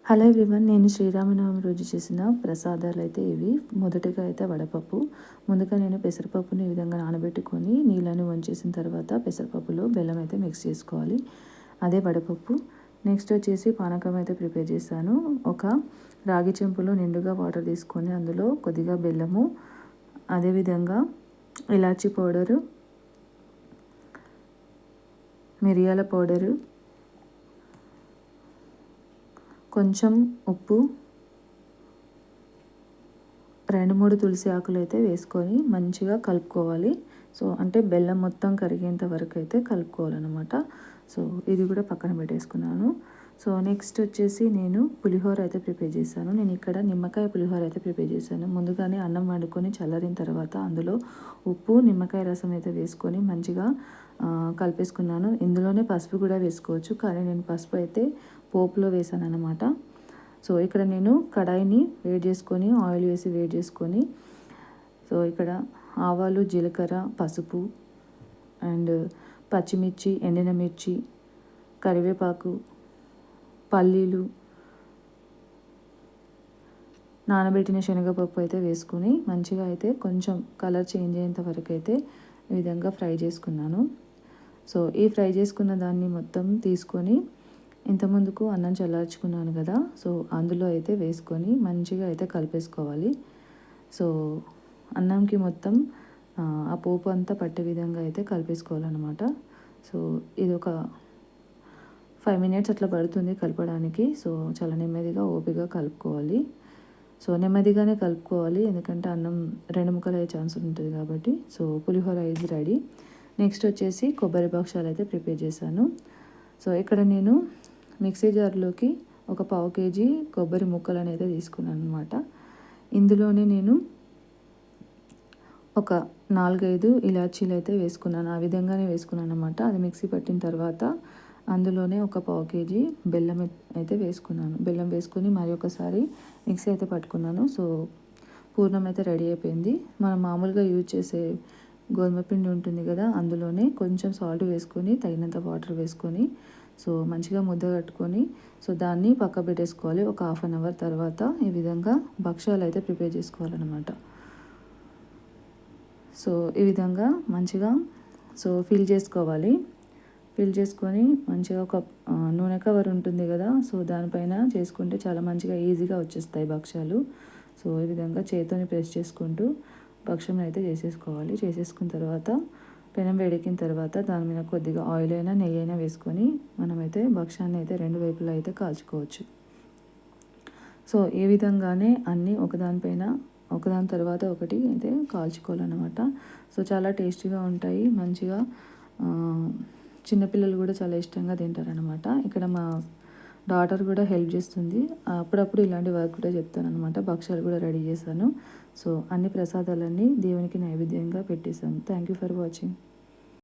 Hello everyone, నేను శ్రీరామనవమి రోజు చేసిన ప్రసాదాలు అయితే ఇవి. మొదటిగా అయితే వడపప్పు. ముందుగా నేను పెసరపప్పుని ఈ విధంగా నానబెట్టుకొని నీళ్ళని వంచేసిన తర్వాత పెసరపప్పులో బెల్లం అయితే మిక్స్ చేసుకోవాలి. అదే వడపప్పు. నెక్స్ట్ వచ్చేసి పానకం అయితే ప్రిపేర్ చేశాను. ఒక రాగి చెంపులో నిండుగా వాటర్ తీసుకొని అందులో కొద్దిగా బెల్లము, అదేవిధంగా ఇలాచీ పౌడరు, మిరియాల పౌడరు, కొంచెం ఉప్పు, 2-3 తులసి ఆకులు అయితే వేసుకొని మంచిగా కలుపుకోవాలి. సో అంటే బెల్లం మొత్తం కరిగేంత వరకు అయితే కలుపుకోవాలన్నమాట. సో ఇది కూడా పక్కన పెట్టేసుకున్నాను. సో నెక్స్ట్ వచ్చేసి నేను పులిహోర అయితే ప్రిపేర్ చేశాను. నేను ఇక్కడ నిమ్మకాయ పులిహోర అయితే ప్రిపేర్ చేశాను. ముందుగానే అన్నం వండుకొని చల్లారిన తర్వాత అందులో ఉప్పు, నిమ్మకాయ రసం అయితే వేసుకొని మంచిగా కలిపేసుకున్నాను. ఇందులోనే పసుపు కూడా వేసుకోవచ్చు, కానీ నేను పసుపు అయితే పోపులో వేసాను అన్నమాట. సో ఇక్కడ నేను కడాయిని వేడి చేసుకొని ఆయిల్ వేసి వేడి చేసుకొని, సో ఇక్కడ ఆవాలు, జీలకర్ర, పసుపు అండ్ పచ్చిమిర్చి, ఎండిన మిర్చి, కరివేపాకు, పల్లీలు, నానబెట్టిన శనగపప్పు అయితే వేసుకొని మంచిగా అయితే కొంచెం కలర్ చేంజ్ అయ్యేంత వరకు అయితే ఈ విధంగా ఫ్రై చేసుకున్నాను. సో ఈ ఫ్రై చేసుకున్న దాన్ని మొత్తం తీసుకొని ఇంతకుముందుకు అన్నం చల్లార్చుకున్నాను కదా, సో అందులో అయితే వేసుకొని మంచిగా అయితే కలిపేసుకోవాలి. సో అన్నంకి మొత్తం ఆ పోపు అంతా పట్టే విధంగా అయితే కలిపేసుకోవాలన్నమాట. సో ఇది ఒక 5 మినిట్స్ అట్లా పడుతుంది కలపడానికి. సో చాలా నెమ్మదిగా ఓపికగా కలుపుకోవాలి. సో నెమ్మదిగానే కలుపుకోవాలి, ఎందుకంటే అన్నం 2 ముక్కలు అయ్యే ఛాన్స్ ఉంటుంది కాబట్టి. So pulihora is ready. Next వచ్చేసి కొబ్బరి భక్షాలు అయితే ప్రిపేర్ చేశాను. సో ఇక్కడ నేను మిక్సీ జార్లోకి ఒక 1/2 కేజీ కొబ్బరి ముక్కలను అయితే తీసుకున్నాను అనమాట. ఇందులోనే నేను ఒక 4-5 ఇలాచీలు అయితే వేసుకున్నాను. ఆ విధంగానే వేసుకున్నాను అనమాట. అది మిక్సీ పట్టిన తర్వాత అందులోనే ఒక 1/2 కేజీ బెల్లం అయితే వేసుకున్నాను. బెల్లం వేసుకొని మరి ఒకసారి మిక్సీ అయితే పట్టుకున్నాను. సో పూర్ణం అయితే రెడీ అయిపోయింది. మనం మామూలుగా యూజ్ చేసే గోధుమ పిండి ఉంటుంది కదా, అందులోనే కొంచెం సాల్ట్ వేసుకొని తగినంత వాటర్ వేసుకొని సో మంచిగా ముద్ద కట్టుకొని సో దాన్ని పక్క పెట్టేసుకోవాలి. ఒక 1/2 అవర్ తర్వాత ఈ విధంగా భక్షాలు అయితే ప్రిపేర్ చేసుకోవాలన్నమాట. సో ఈ విధంగా మంచిగా సో ఫిల్ చేసుకోవాలి. ఫిల్ చేసుకొని మంచిగా ఒక నూనె కవర్ ఉంటుంది కదా, సో దానిపైన చేసుకుంటే చాలా మంచిగా ఈజీగా వచ్చేస్తాయి భక్షాలు. సో ఈ విధంగా చేతితోని ప్రెస్ చేసుకుంటూ భక్షం అయితే చేసేసుకోవాలి. చేసేసుకున్న తర్వాత పెనం వేడెక్కిన తర్వాత దాని మీద కొద్దిగా ఆయిల్ అయినా నెయ్యి అయినా వేసుకొని మనమైతే భక్షాన్ని అయితే 2 వైపులా అయితే కాల్చుకోవచ్చు. సో ఈ విధంగానే అన్నీ ఒకదాని తర్వాత ఒకటి అయితే కాల్చుకోవాలన్నమాట. సో చాలా టేస్టీగా ఉంటాయి, మంచిగా చిన్నపిల్లలు కూడా చాలా ఇష్టంగా తింటారనమాట. ఇక్కడ మా డాటర్ కూడా హెల్ప్ చేస్తుంది. అప్పుడప్పుడు ఇలాంటి వర్క్ కూడా చెప్తాను అనమాట. భక్షాలు కూడా రెడీ చేశాను. సో అన్ని ప్రసాదాలన్నీ దేవునికి నైవేద్యంగా పెట్టేశాను. Thank you for watching.